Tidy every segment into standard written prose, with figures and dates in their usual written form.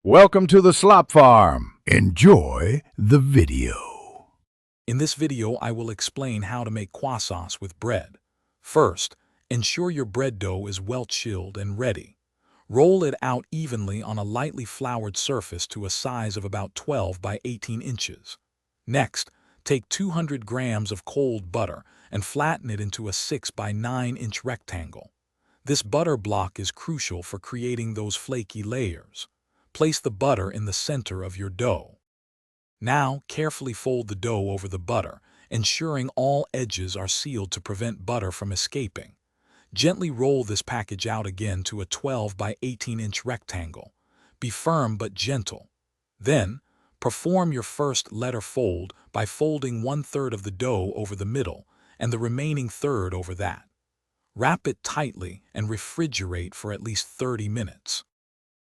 Welcome to the Slop Farm. Enjoy the video. In this video, I will explain how to make croissants with bread. First, ensure your bread dough is well chilled and ready. Roll it out evenly on a lightly floured surface to a size of about 12 by 18 inches. Next, take 200 grams of cold butter and flatten it into a 6 by 9 inch rectangle. This butter block is crucial for creating those flaky layers. Place the butter in the center of your dough. Now, carefully fold the dough over the butter, ensuring all edges are sealed to prevent butter from escaping. Gently roll this package out again to a 12 by 18 inch rectangle. Be firm but gentle. Then, perform your first letter fold by folding 1/3 of the dough over the middle and the remaining third over that. Wrap it tightly and refrigerate for at least 30 minutes.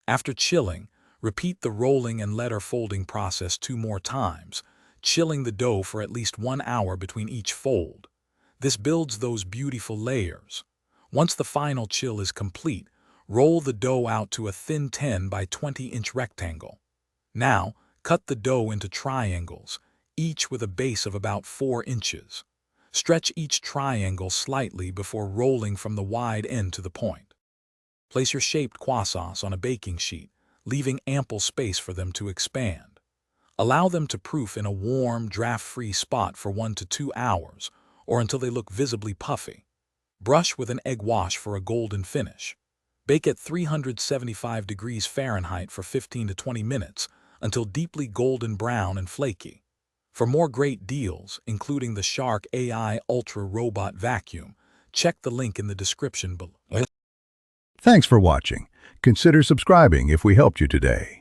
After chilling, repeat the rolling and letter folding process 2 more times, chilling the dough for at least 1 hour between each fold. This builds those beautiful layers. Once the final chill is complete, roll the dough out to a thin 10 by 20 inch rectangle. Now, cut the dough into triangles, each with a base of about 4 inches. Stretch each triangle slightly before rolling from the wide end to the point. Place your shaped croissants on a baking sheet, leaving ample space for them to expand. Allow them to proof in a warm, draft-free spot for 1 to 2 hours, or until they look visibly puffy. Brush with an egg wash for a golden finish. Bake at 375 degrees Fahrenheit for 15 to 20 minutes until deeply golden brown and flaky. For more great deals, including the Shark AI Ultra Robot Vacuum, check the link in the description below. Thanks for watching. Consider subscribing if we helped you today.